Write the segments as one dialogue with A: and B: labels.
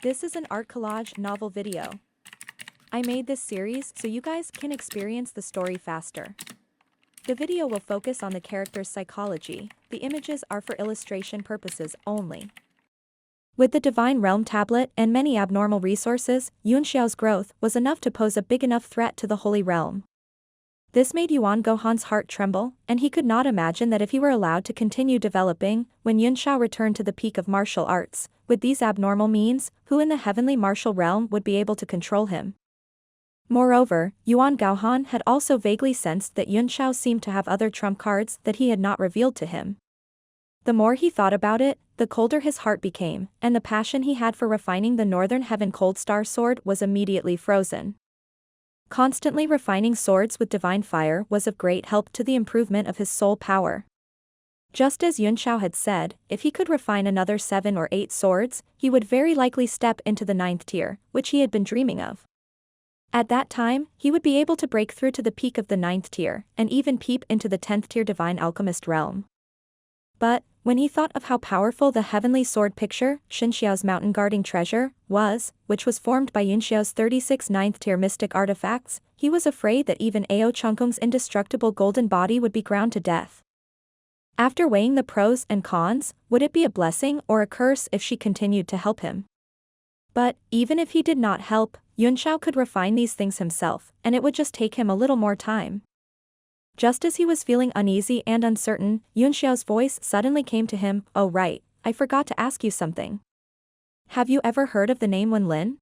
A: This is an art collage novel video. I made this series so you guys can experience the story faster. The video will focus on the character's psychology, the images are for illustration purposes only. With the Divine Realm tablet and many abnormal resources, Yunxiao's growth was enough to pose a big enough threat to the Holy Realm. This made Yuan Gohan's heart tremble, and he could not imagine that if he were allowed to continue developing, when Yunxiao returned to the peak of martial arts, with these abnormal means, who in the heavenly martial realm would be able to control him? Moreover, Yuan Gaohan had also vaguely sensed that Yunxiao seemed to have other trump cards that he had not revealed to him. The more he thought about it, the colder his heart became, and the passion he had for refining the Northern Heaven Cold Star sword was immediately frozen. Constantly refining swords with divine fire was of great help to the improvement of his soul power. Just as Yunxiao had said, if he could refine another 7 or 8 swords, he would very likely step into the 9th tier, which he had been dreaming of. At that time, he would be able to break through to the peak of the 9th tier, and even peep into the 10th tier divine alchemist realm. But, when he thought of how powerful the heavenly sword picture, Xinxiao's mountain guarding treasure, was, which was formed by Yunxiao's 36 9th tier mystic artifacts, he was afraid that even Ao Chungkung's indestructible golden body would be ground to death. After weighing the pros and cons, would it be a blessing or a curse if she continued to help him? But, even if he did not help, Yunxiao could refine these things himself, and it would just take him a little more time. Just as he was feeling uneasy and uncertain, Yunxiao's voice suddenly came to him, "Oh right, I forgot to ask you something. Have you ever heard of the name Wenlin?"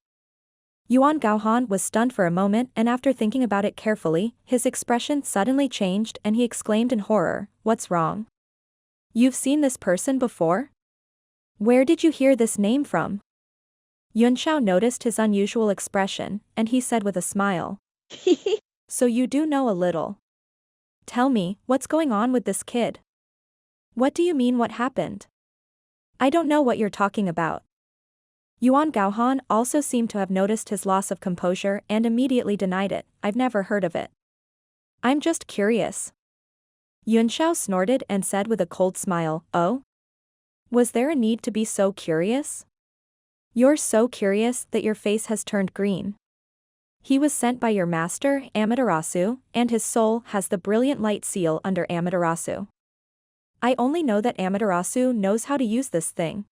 A: Yuan Gaohan was stunned for a moment, and after thinking about it carefully, his expression suddenly changed and he exclaimed in horror, "What's wrong? You've seen this person before? Where did you hear this name from?" Yunxiao noticed his unusual expression, and he said with a smile, "So you do know a little. Tell me, what's going on with this kid? What do you mean what happened? I don't know what you're talking about." Yuan Gaohan also seemed to have noticed his loss of composure and immediately denied it, "I've never heard of it. I'm just curious." Yunxiao snorted and said with a cold smile, "Oh? Was there a need to be so curious? You're so curious that your face has turned green. He was sent by your master, Amaterasu, and his soul has the brilliant light seal under Amaterasu. I only know that Amaterasu knows how to use this thing.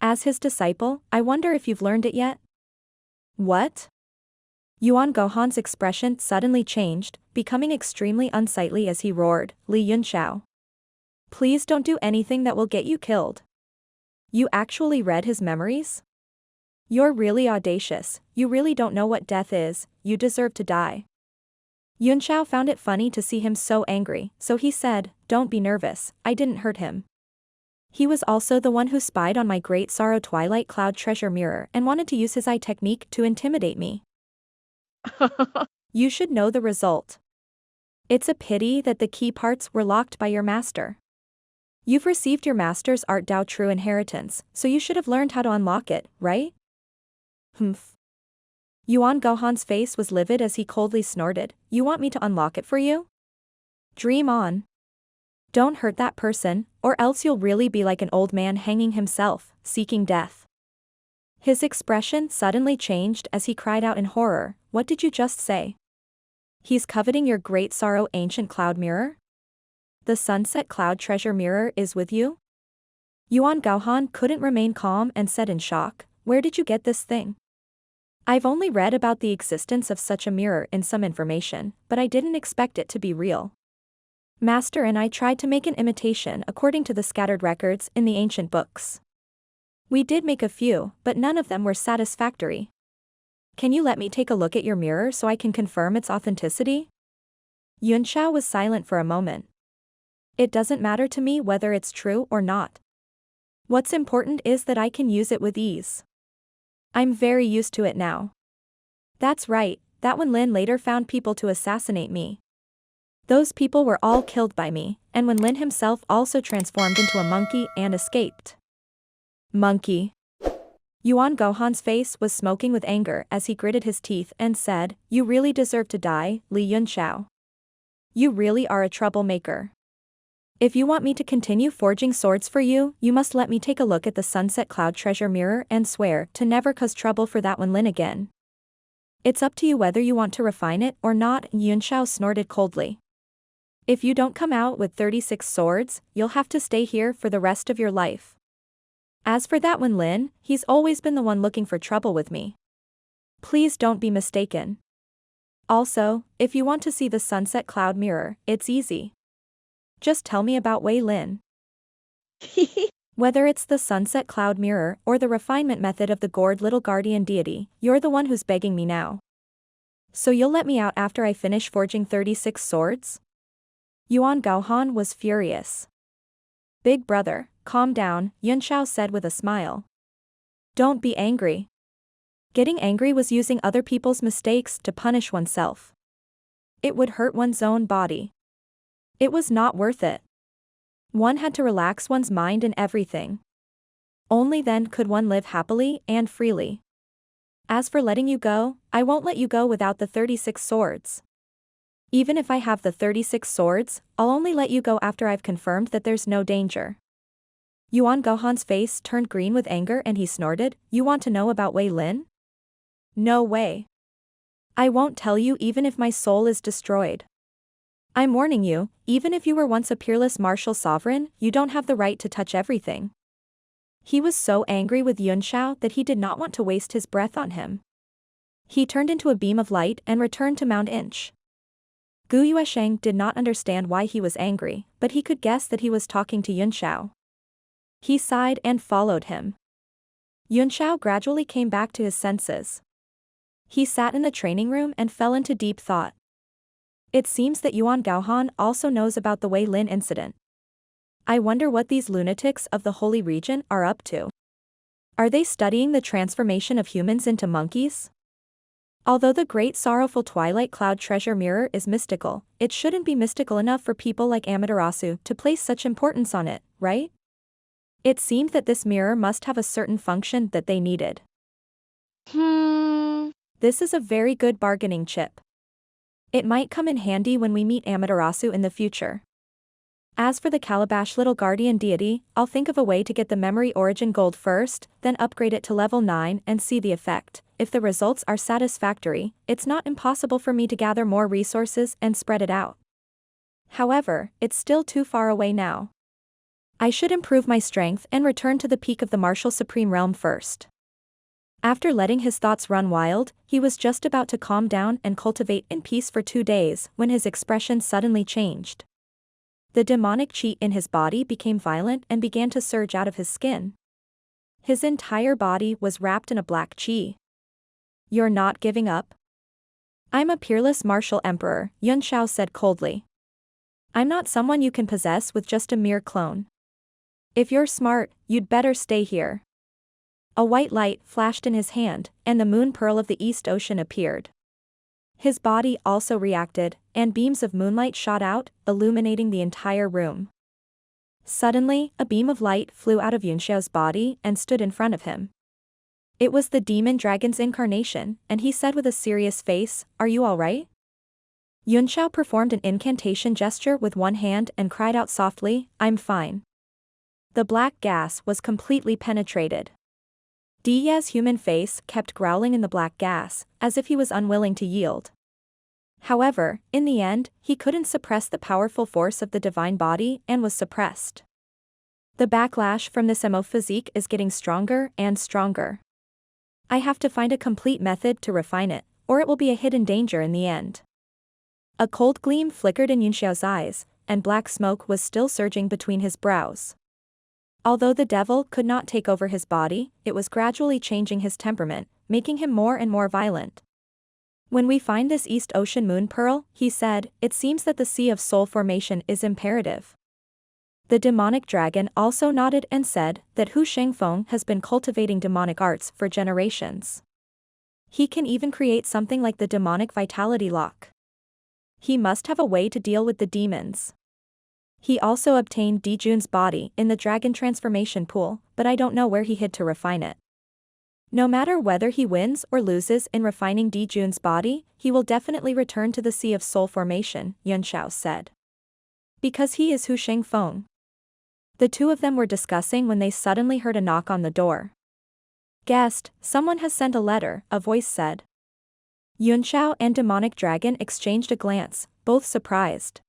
A: As his disciple, I wonder if you've learned it yet?" "What?" Yuan Gohan's expression suddenly changed, becoming extremely unsightly as he roared, "Li Yunxiao. Please don't do anything that will get you killed. You actually read his memories? You're really audacious, you really don't know what death is, you deserve to die." Yunxiao found it funny to see him so angry, so he said, "Don't be nervous, I didn't hurt him. He was also the one who spied on my Great Sorrow Twilight Cloud treasure mirror and wanted to use his eye technique to intimidate me. You should know the result. It's a pity that the key parts were locked by your master. You've received your master's Art Dao True Inheritance, so you should have learned how to unlock it, right?" "Humph." Yuan Gohan's face was livid as he coldly snorted, "You want me to unlock it for you? Dream on. Don't hurt that person, or else you'll really be like an old man hanging himself, seeking death." His expression suddenly changed as he cried out in horror, "What did you just say? He's coveting your Great Sorrow Ancient Cloud Mirror? The Sunset Cloud Treasure Mirror is with you?" Yuan Gaohan couldn't remain calm and said in shock, "Where did you get this thing? I've only read about the existence of such a mirror in some information, but I didn't expect it to be real. Master and I tried to make an imitation according to the scattered records in the ancient books. We did make a few, but none of them were satisfactory. Can you let me take a look at your mirror so I can confirm its authenticity?" Yunxiao was silent for a moment. "It doesn't matter to me whether it's true or not. What's important is that I can use it with ease. I'm very used to it now. That's right, that Wenlin later found people to assassinate me. Those people were all killed by me, and Wenlin himself also transformed into a monkey and escaped." "Monkey?" Yuan Gohan's face was smoking with anger as he gritted his teeth and said, "You really deserve to die, Li Yunxiao. You really are a troublemaker. If you want me to continue forging swords for you, you must let me take a look at the sunset cloud treasure mirror and swear to never cause trouble for that one Lin again. It's up to you whether you want to refine it or not, Yunxiao snorted coldly. If you don't come out with 36 swords, you'll have to stay here for the rest of your life. As for that one Lin, he's always been the one looking for trouble with me. Please don't be mistaken. Also, if you want to see the sunset cloud mirror, it's easy. Just tell me about Wei Lin. Whether it's the sunset cloud mirror or the refinement method of the gourd little guardian deity, you're the one who's begging me now. So you'll let me out after I finish forging 36 swords? Yuan Gaohan was furious. Big brother, calm down, Yunxiao said with a smile. Don't be angry. Getting angry was using other people's mistakes to punish oneself. It would hurt one's own body. It was not worth it. One had to relax one's mind and everything. Only then could one live happily and freely. As for letting you go, I won't let you go without the 36 swords. Even if I have the 36 swords, I'll only let you go after I've confirmed that there's no danger. Yuan Gohan's face turned green with anger and he snorted, You want to know about Wei Lin? No way. I won't tell you even if my soul is destroyed. I'm warning you, even if you were once a peerless martial sovereign, you don't have the right to touch everything. He was so angry with Yunxiao that he did not want to waste his breath on him. He turned into a beam of light and returned to Mount Inch. Gu Sheng did not understand why he was angry, but he could guess that he was talking to Yunxiao. He sighed and followed him. Yunxiao gradually came back to his senses. He sat in the training room and fell into deep thought. It seems that Yuan Gaohan also knows about the Wei Lin incident. I wonder what these lunatics of the Holy Region are up to. Are they studying the transformation of humans into monkeys? Although the great sorrowful twilight cloud treasure mirror is mystical, it shouldn't be mystical enough for people like Amaterasu to place such importance on it, right? It seemed that this mirror must have a certain function that they needed. This is a very good bargaining chip. It might come in handy when we meet Amaterasu in the future. As for the calabash little guardian deity, I'll think of a way to get the memory origin gold first, then upgrade it to level 9 and see the effect. If the results are satisfactory, it's not impossible for me to gather more resources and spread it out. However, it's still too far away now. I should improve my strength and return to the peak of the martial supreme realm first. After letting his thoughts run wild, he was just about to calm down and cultivate in peace for 2 days when his expression suddenly changed. The demonic chi in his body became violent and began to surge out of his skin. His entire body was wrapped in a black chi. You're not giving up? I'm a peerless martial emperor, Yunxiao said coldly. I'm not someone you can possess with just a mere clone. If you're smart, you'd better stay here. A white light flashed in his hand, and the moon pearl of the East Ocean appeared. His body also reacted, and beams of moonlight shot out, illuminating the entire room. Suddenly, a beam of light flew out of Yunxiao's body and stood in front of him. It was the demon dragon's incarnation, and he said with a serious face, Are you alright? Yunxiao performed an incantation gesture with one hand and cried out softly, I'm fine. The black gas was completely penetrated. Diya's human face kept growling in the black gas, as if he was unwilling to yield. However, in the end, he couldn't suppress the powerful force of the divine body and was suppressed. The backlash from this emo physique is getting stronger and stronger. I have to find a complete method to refine it, or it will be a hidden danger in the end. A cold gleam flickered in Yunxiao's eyes, and black smoke was still surging between his brows. Although the devil could not take over his body, it was gradually changing his temperament, making him more and more violent. When we find this East Ocean moon pearl, he said, it seems that the Sea of Soul formation is imperative. The demonic dragon also nodded and said that Hu Shengfeng has been cultivating demonic arts for generations. He can even create something like the demonic vitality lock. He must have a way to deal with the demons. He also obtained Dijun's body in the dragon transformation pool, but I don't know where he hid to refine it. No matter whether he wins or loses in refining Dijun's body, he will definitely return to the Sea of Soul formation, Yunxiao said. Because he is Hu Sheng Feng. The two of them were discussing when they suddenly heard a knock on the door. Guest, someone has sent a letter, a voice said. Yunxiao and demonic dragon exchanged a glance, both surprised.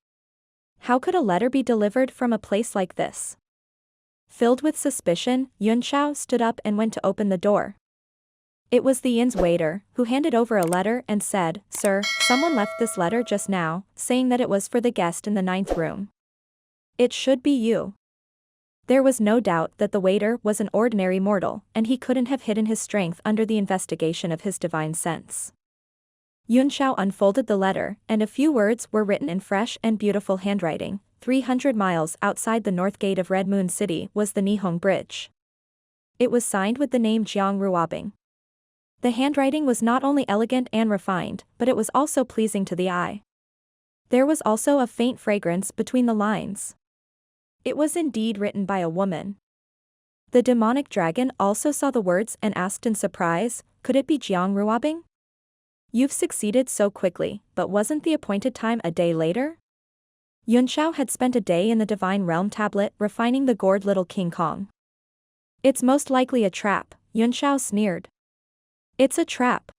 A: How could a letter be delivered from a place like this? Filled with suspicion, Yunxiao stood up and went to open the door. It was the inn's waiter, who handed over a letter and said, "Sir, someone left this letter just now, saying that it was for the guest in the 9th room. It should be you." There was no doubt that the waiter was an ordinary mortal, and he couldn't have hidden his strength under the investigation of his divine sense. Yunxiao unfolded the letter, and a few words were written in fresh and beautiful handwriting. 300 miles outside the north gate of Red Moon City was the Nihong Bridge. It was signed with the name Jiang Ruobing. The handwriting was not only elegant and refined, but it was also pleasing to the eye. There was also a faint fragrance between the lines. It was indeed written by a woman. The demonic dragon also saw the words and asked in surprise, "Could it be Jiang Ruobing? You've succeeded so quickly, but wasn't the appointed time a day later?" Yunxiao had spent a day in the Divine Realm tablet refining the gourd little King Kong. "It's most likely a trap," Yunxiao sneered. "It's a trap."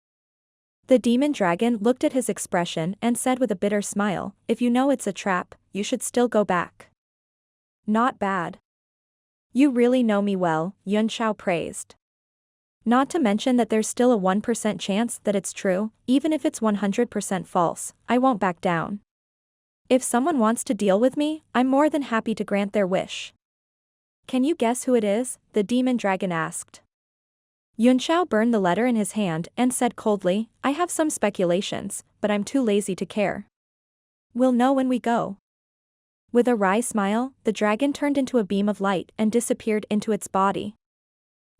A: The demon dragon looked at his expression and said with a bitter smile, "If you know it's a trap, you should still go back." "Not bad. You really know me well," Yunxiao praised. "Not to mention that there's still a 1% chance that it's true, even if it's 100% false, I won't back down. If someone wants to deal with me, I'm more than happy to grant their wish." "Can you guess who it is?" the demon dragon asked. Yunxiao burned the letter in his hand and said coldly, "I have some speculations, but I'm too lazy to care. We'll know when we go." With a wry smile, the dragon turned into a beam of light and disappeared into its body.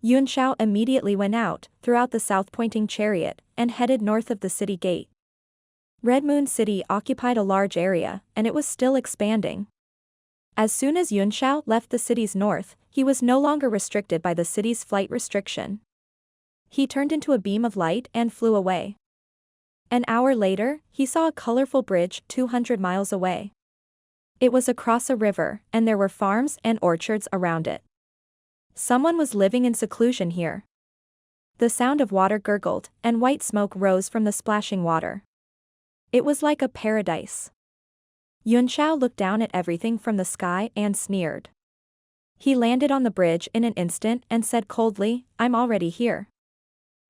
A: Yunxiao immediately went out, threw out the south-pointing chariot, and headed north of the city gate. Red Moon City occupied a large area, and it was still expanding. As soon as Yunxiao left the city's north, he was no longer restricted by the city's flight restriction. He turned into a beam of light and flew away. An hour later, he saw a colorful bridge 200 miles away. It was across a river, and there were farms and orchards around it. Someone was living in seclusion here. The sound of water gurgled, and white smoke rose from the splashing water. It was like a paradise. Yunxiao looked down at everything from the sky and sneered. He landed on the bridge in an instant and said coldly, "I'm already here.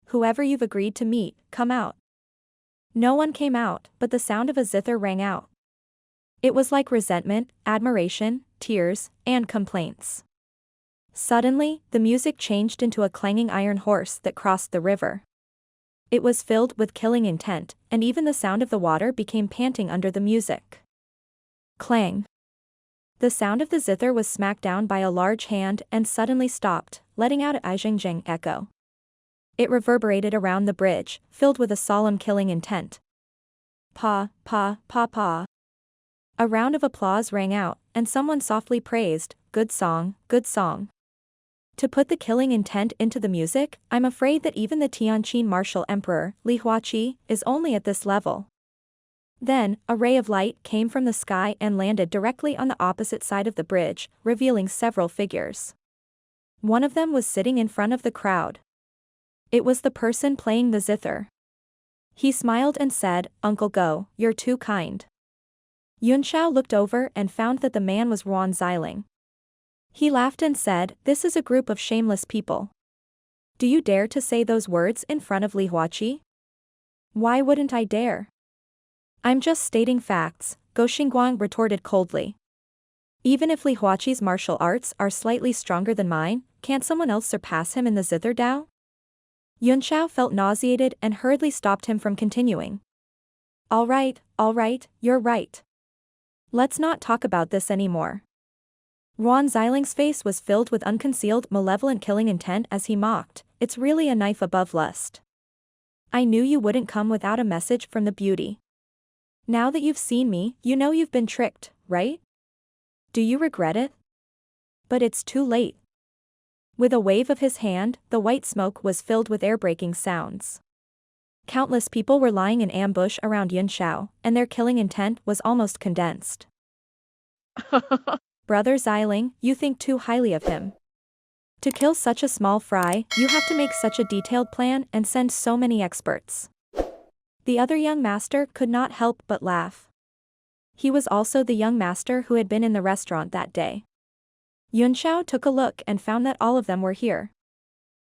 A: Whoever you've agreed to meet, come out." No one came out, but the sound of a zither rang out. It was like resentment, admiration, tears, and complaints. Suddenly, the music changed into a clanging iron horse that crossed the river. It was filled with killing intent, and even the sound of the water became panting under the music. Clang. The sound of the zither was smacked down by a large hand and suddenly stopped, letting out a "Izheng echo. It reverberated around the bridge, filled with a solemn killing intent. Pa, pa, pa, pa. A round of applause rang out, and someone softly praised, "Good song, good song." To put the killing intent into the music, I'm afraid that even the Tianqin martial emperor, Li Huaqi, is only at this level. Then, a ray of light came from the sky and landed directly on the opposite side of the bridge, revealing several figures. One of them was sitting in front of the crowd. It was the person playing the zither. He smiled and said, "Uncle Go, you're too kind." Yunxiao looked over and found that the man was Ruan Xiling. He laughed and said, "This is a group of shameless people. Do you dare to say those words in front of Li Huaqi?" "Why wouldn't I dare? I'm just stating facts," Go Xingguang retorted coldly. "Even if Li Huaqi's martial arts are slightly stronger than mine, can't someone else surpass him in the zither Dao?" Yunxiao felt nauseated and hurriedly stopped him from continuing. All right, you're right. Let's not talk about this anymore." Ruan Xiling's face was filled with unconcealed malevolent killing intent as he mocked, "It's really a knife above lust. I knew you wouldn't come without a message from the beauty. Now that you've seen me, you know you've been tricked, right? Do you regret it? But it's too late." With a wave of his hand, the white smoke was filled with air-breaking sounds. Countless people were lying in ambush around Yunxiao, and their killing intent was almost condensed. Brother Xiling, you think too highly of him. To kill such a small fry, you have to make such a detailed plan and send so many experts. The other young master could not help but laugh. He was also the young master who had been in the restaurant that day. Yunxiao took a look and found that all of them were here.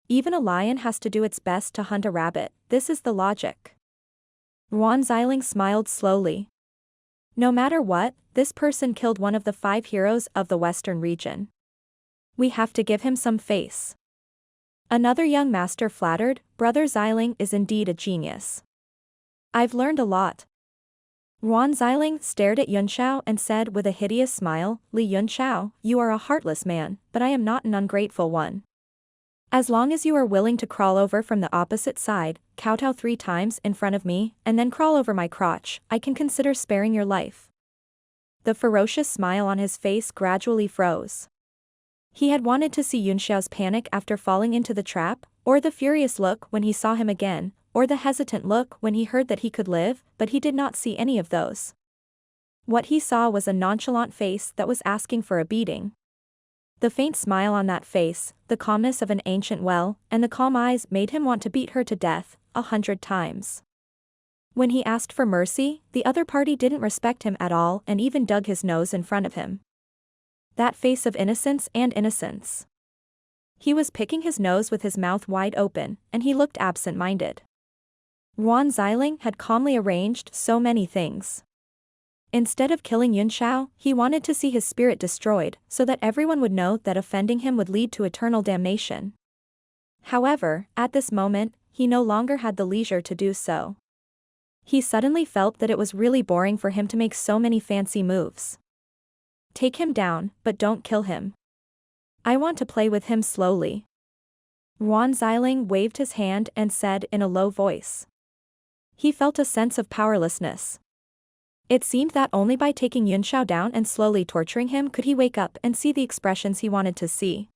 A: Even a lion has to do its best to hunt a rabbit, this is the logic. Ruan Xiling smiled slowly. No matter what, this person killed one of the 5 heroes of the western region. We have to give him some face. Another young master flattered, Brother Xiling is indeed a genius. I've learned a lot. Ruan Xiling stared at Yunxiao and said with a hideous smile, Li Yunxiao, you are a heartless man, but I am not an ungrateful one. As long as you are willing to crawl over from the opposite side, kowtow 3 times in front of me, and then crawl over my crotch, I can consider sparing your life. The ferocious smile on his face gradually froze. He had wanted to see Yunxiao's panic after falling into the trap, or the furious look when he saw him again, or the hesitant look when he heard that he could live, but he did not see any of those. What he saw was a nonchalant face that was asking for a beating. The faint smile on that face, the calmness of an ancient well, and the calm eyes made him want to beat her to death, 100 times. When he asked for mercy, the other party didn't respect him at all and even dug his nose in front of him. That face of innocence and innocence. He was picking his nose with his mouth wide open, and he looked absent-minded. Ruan Xiling had calmly arranged so many things. Instead of killing Yunxiao, he wanted to see his spirit destroyed, so that everyone would know that offending him would lead to eternal damnation. However, at this moment, he no longer had the leisure to do so. He suddenly felt that it was really boring for him to make so many fancy moves. Take him down, but don't kill him. I want to play with him slowly. Ruan Xiling waved his hand and said in a low voice. He felt a sense of powerlessness. It seemed that only by taking Yunxiao down and slowly torturing him could he wake up and see the expressions he wanted to see.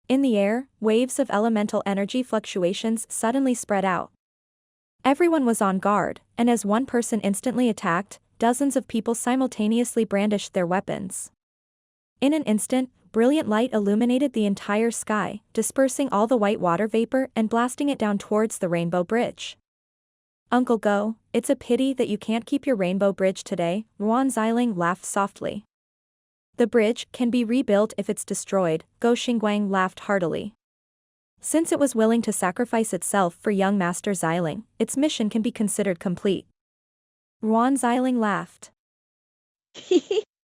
A: In the air, waves of elemental energy fluctuations suddenly spread out. Everyone was on guard, and as one person instantly attacked, dozens of people simultaneously brandished their weapons. In an instant, brilliant light illuminated the entire sky, dispersing all the white water vapor and blasting it down towards the Rainbow Bridge. Uncle Go, it's a pity that you can't keep your rainbow bridge today, Ruan Xiling laughed softly. The bridge can be rebuilt if it's destroyed, Go Xingguang laughed heartily. Since it was willing to sacrifice itself for young Master Xiling, its mission can be considered complete. Ruan Xiling laughed.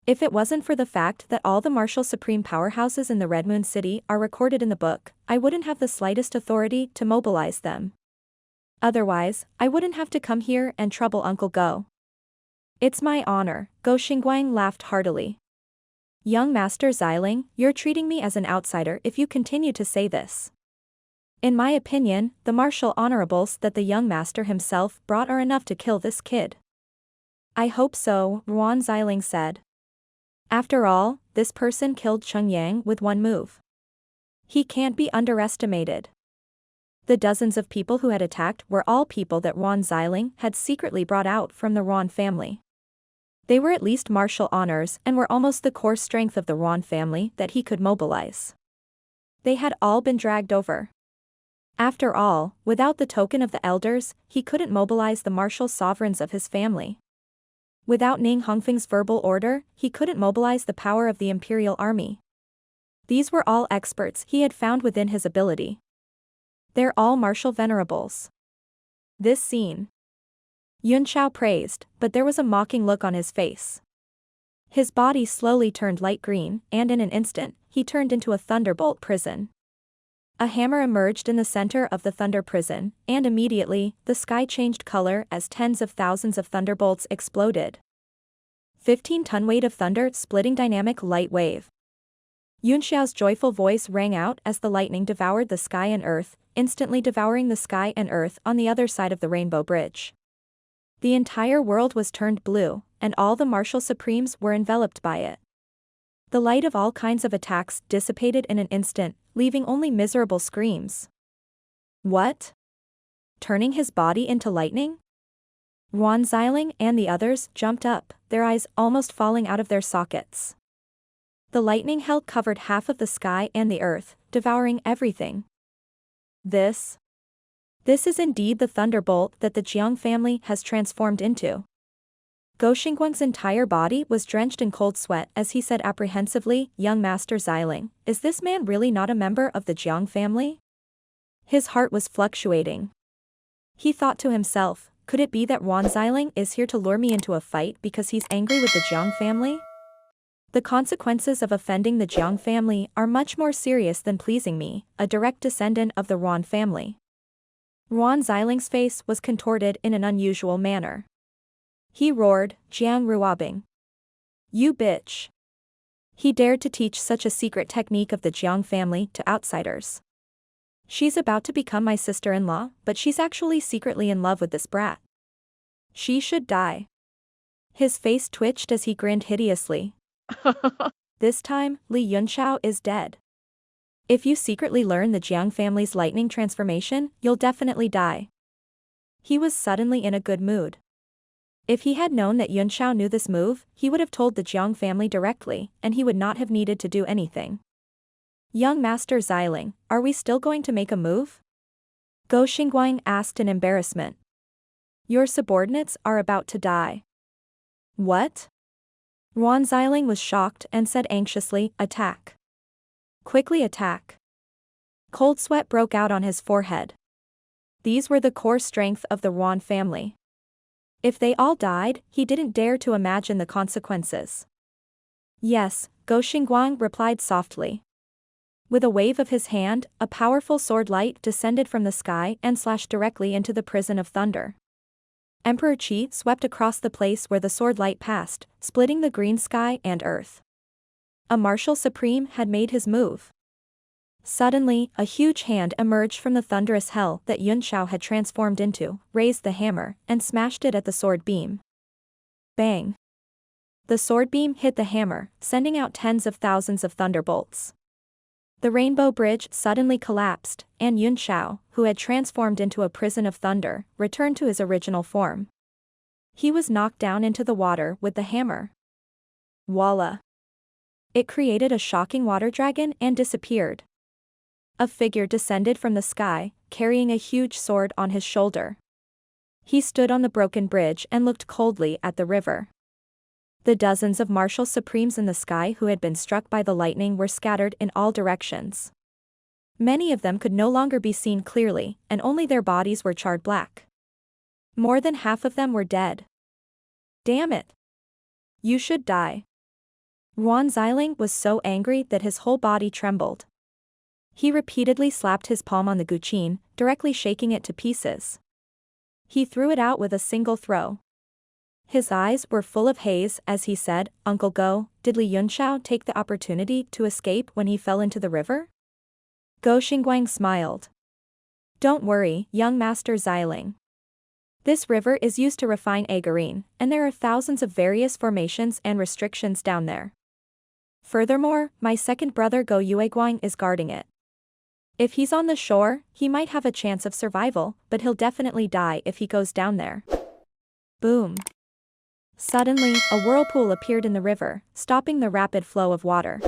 A: If it wasn't for the fact that all the martial supreme powerhouses in the Red Moon City are recorded in the book, I wouldn't have the slightest authority to mobilize them. Otherwise, I wouldn't have to come here and trouble Uncle Go. It's my honor, Go Xingguang laughed heartily. Young Master Xiling, you're treating me as an outsider if you continue to say this. In my opinion, the martial honorables that the young master himself brought are enough to kill this kid. I hope so, Ruan Xiling said. After all, this person killed Cheng Yang with one move. He can't be underestimated. The dozens of people who had attacked were all people that Ruan Xiling had secretly brought out from the Ruan family. They were at least martial honors and were almost the core strength of the Ruan family that he could mobilize. They had all been dragged over. After all, without the token of the elders, he couldn't mobilize the martial sovereigns of his family. Without Ning Hongfeng's verbal order, he couldn't mobilize the power of the imperial army. These were all experts he had found within his ability. They're all martial venerables. This scene. Yunxiao praised, but there was a mocking look on his face. His body slowly turned light green, and in an instant, he turned into a thunderbolt prison. A hammer emerged in the center of the thunder prison, and immediately, the sky changed color as tens of thousands of thunderbolts exploded. 15-ton weight of thunder splitting dynamic light wave. Yunxiao's joyful voice rang out as the lightning devoured the sky and earth, instantly devouring the sky and earth on the other side of the Rainbow Bridge. The entire world was turned blue, and all the martial supremes were enveloped by it. The light of all kinds of attacks dissipated in an instant, leaving only miserable screams. What? Turning his body into lightning? Ruan Xiling and the others jumped up, their eyes almost falling out of their sockets. The lightning held covered half of the sky and the earth, devouring everything. This is indeed the thunderbolt that the Jiang family has transformed into. Go Xingguang's entire body was drenched in cold sweat as he said apprehensively, "Young Master Xiling, is this man really not a member of the Jiang family?" His heart was fluctuating. He thought to himself, could it be that Wan Xiling is here to lure me into a fight because he's angry with the Jiang family? The consequences of offending the Jiang family are much more serious than pleasing me, a direct descendant of the Wan family. Wan Xiling's face was contorted in an unusual manner. He roared, "Jiang Ruobing. You bitch." He dared to teach such a secret technique of the Jiang family to outsiders. She's about to become my sister-in-law, but she's actually secretly in love with this brat. She should die. His face twitched as he grinned hideously. This time, Li Yunxiao is dead. If you secretly learn the Jiang family's lightning transformation, you'll definitely die. He was suddenly in a good mood. If he had known that Yunxiao knew this move, he would have told the Jiang family directly, and he would not have needed to do anything. "Young Master Xiling, are we still going to make a move?" Go Xingguang asked in embarrassment. "Your subordinates are about to die." "What?" Wan Xiling was shocked and said anxiously, "Attack. Quickly attack." Cold sweat broke out on his forehead. These were the core strength of the Wan family. If they all died, he didn't dare to imagine the consequences. "Yes," Go Xingguang replied softly. With a wave of his hand, a powerful sword light descended from the sky and slashed directly into the prison of thunder. Emperor Qi swept across the place where the sword light passed, splitting the green sky and earth. A martial supreme had made his move. Suddenly, a huge hand emerged from the thunderous hell that Yunxiao had transformed into, raised the hammer, and smashed it at the sword beam. Bang! The sword beam hit the hammer, sending out tens of thousands of thunderbolts. The rainbow bridge suddenly collapsed, and Yunxiao, who had transformed into a prison of thunder, returned to his original form. He was knocked down into the water with the hammer. Voila! It created a shocking water dragon and disappeared. A figure descended from the sky, carrying a huge sword on his shoulder. He stood on the broken bridge and looked coldly at the river. The dozens of martial supremes in the sky who had been struck by the lightning were scattered in all directions. Many of them could no longer be seen clearly, and only their bodies were charred black. More than half of them were dead. Damn it! You should die. Wan Xiling was so angry that his whole body trembled. He repeatedly slapped his palm on the guqin, directly shaking it to pieces. He threw it out with a single throw. His eyes were full of haze as he said, "Uncle Go, did Li Yunxiao take the opportunity to escape when he fell into the river?" Go Xingguang smiled. "Don't worry, young Master Xiling. This river is used to refine agarine, and there are thousands of various formations and restrictions down there. Furthermore, my second brother Go Yueguang is guarding it. If he's on the shore, he might have a chance of survival, but he'll definitely die if he goes down there." Boom! Suddenly, a whirlpool appeared in the river, stopping the rapid flow of water.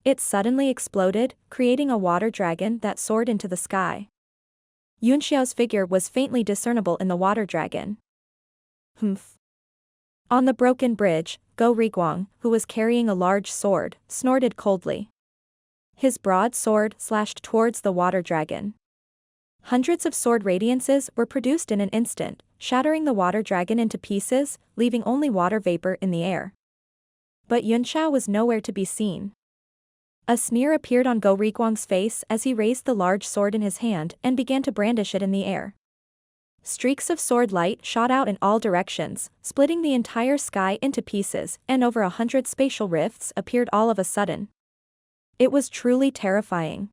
A: It suddenly exploded, creating a water dragon that soared into the sky. Yunxiao's figure was faintly discernible in the water dragon. Humph. On the broken bridge, Go Riguang, who was carrying a large sword, snorted coldly. His broad sword slashed towards the water dragon. Hundreds of sword radiances were produced in an instant, shattering the water dragon into pieces, leaving only water vapor in the air. But Yunxiao was nowhere to be seen. A sneer appeared on Go Riguang's face as he raised the large sword in his hand and began to brandish it in the air. Streaks of sword light shot out in all directions, splitting the entire sky into pieces, and over 100 spatial rifts appeared all of a sudden. It was truly terrifying.